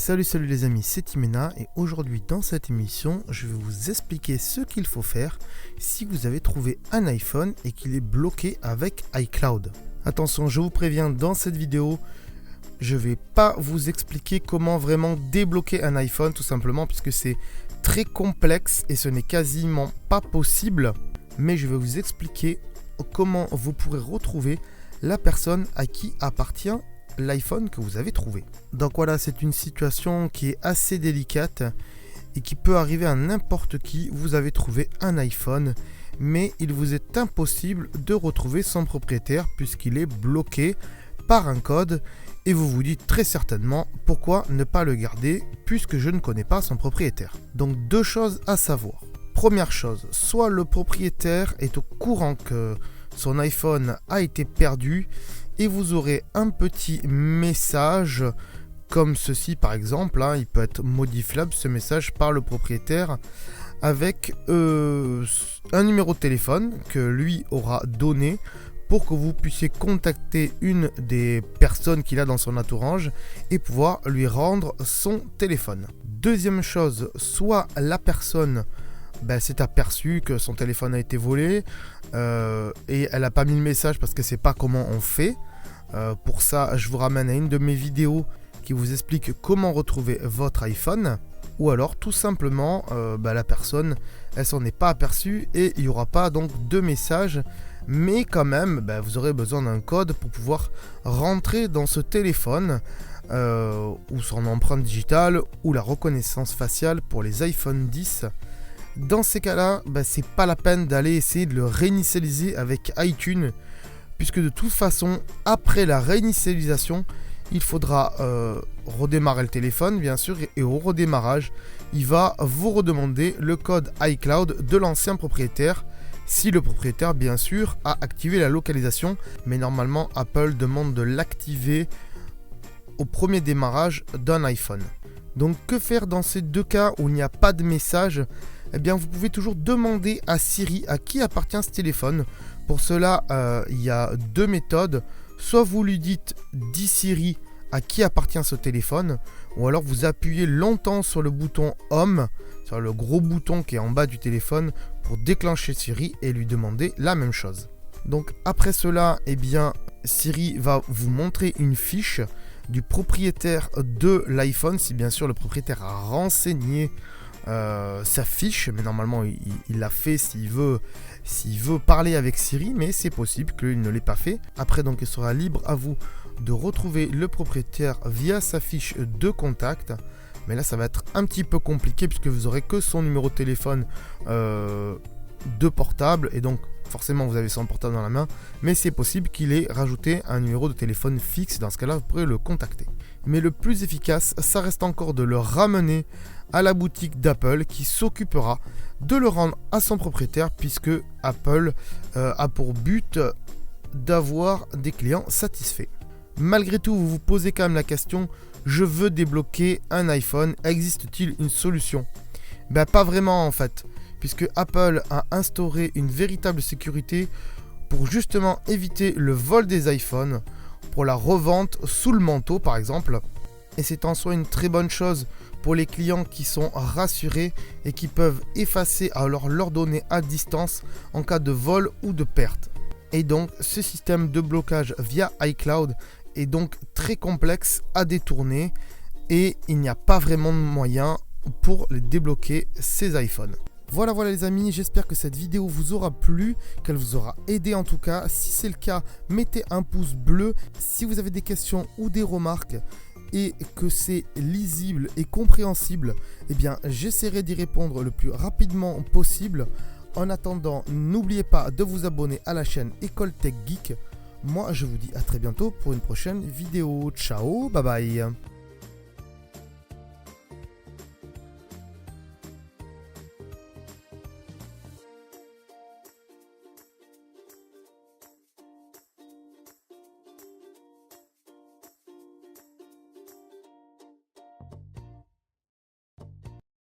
Salut les amis, c'est Timena et aujourd'hui dans cette émission, je vais vous expliquer ce qu'il faut faire si vous avez trouvé un iPhone et qu'il est bloqué avec iCloud. Attention, je vous préviens, dans cette vidéo, je ne vais pas vous expliquer comment vraiment débloquer un iPhone tout simplement puisque c'est très complexe et ce n'est quasiment pas possible. Mais je vais vous expliquer comment vous pourrez retrouver la personne à qui appartient l'iPhone que vous avez trouvé. Donc voilà, c'est une situation qui est assez délicate et qui peut arriver à n'importe qui. Vous avez trouvé un iPhone, mais il vous est impossible de retrouver son propriétaire puisqu'il est bloqué par un code et vous vous dites très certainement pourquoi ne pas le garder puisque je ne connais pas son propriétaire. Donc deux choses à savoir. Première chose, soit le propriétaire est au courant que son iPhone a été perdu et vous aurez un petit message comme ceci par exemple, il peut être modifiable ce message par le propriétaire avec un numéro de téléphone que lui aura donné pour que vous puissiez contacter une des personnes qu'il a dans son entourage et pouvoir lui rendre son téléphone. Deuxième chose, soit la personne s'est aperçue que son téléphone a été volé et elle n'a pas mis le message parce qu'elle ne sait pas comment on fait. Pour ça, je vous ramène à une de mes vidéos qui vous explique comment retrouver votre iPhone. Ou alors, tout simplement, la personne, elle s'en est pas aperçue et il n'y aura pas donc de message. Mais quand même, vous aurez besoin d'un code pour pouvoir rentrer dans ce téléphone ou son empreinte digitale ou la reconnaissance faciale pour les iPhone 10. Dans ces cas-là, c'est pas la peine d'aller essayer de le réinitialiser avec iTunes. Puisque de toute façon, après la réinitialisation, il faudra redémarrer le téléphone, bien sûr, et au redémarrage, il va vous redemander le code iCloud de l'ancien propriétaire, si le propriétaire, bien sûr, a activé la localisation, mais normalement, Apple demande de l'activer au premier démarrage d'un iPhone. Donc, que faire dans ces deux cas où il n'y a pas de message ? Eh bien, vous pouvez toujours demander à Siri à qui appartient ce téléphone. Pour cela, il y a deux méthodes. Soit vous lui dites « Dis Siri à qui appartient ce téléphone » ou alors vous appuyez longtemps sur le bouton « Home », sur le gros bouton qui est en bas du téléphone pour déclencher Siri et lui demander la même chose. Donc après cela, Siri va vous montrer une fiche du propriétaire de l'iPhone, si bien sûr le propriétaire a renseigné sa fiche, mais normalement il l'a fait s'il veut parler avec Siri, mais c'est possible qu'il ne l'ait pas fait. Après donc il sera libre à vous de retrouver le propriétaire via sa fiche de contact, mais là ça va être un petit peu compliqué puisque vous aurez que son numéro de téléphone de portable et donc forcément vous avez son portable dans la main, mais c'est possible qu'il ait rajouté un numéro de téléphone fixe. Dans ce cas là vous pourrez le contacter, mais le plus efficace ça reste encore de le ramener à la boutique d'Apple qui s'occupera de le rendre à son propriétaire puisque Apple a pour but d'avoir des clients satisfaits. Malgré tout, vous vous posez quand même la question, je veux débloquer un iPhone, existe-t-il une solution ? Pas vraiment en fait, puisque Apple a instauré une véritable sécurité pour justement éviter le vol des iPhones, pour la revente sous le manteau par exemple. Et c'est en soi une très bonne chose pour les clients qui sont rassurés et qui peuvent effacer alors leurs données à distance en cas de vol ou de perte. Et donc ce système de blocage via iCloud est donc très complexe à détourner et il n'y a pas vraiment de moyen pour débloquer ces iPhones. Voilà les amis, j'espère que cette vidéo vous aura plu, qu'elle vous aura aidé en tout cas. Si c'est le cas, mettez un pouce bleu. Si vous avez des questions ou des remarques et que c'est lisible et compréhensible, j'essaierai d'y répondre le plus rapidement possible. En attendant, n'oubliez pas de vous abonner à la chaîne École Tech Geek. Moi, je vous dis à très bientôt pour une prochaine vidéo. Ciao, bye bye.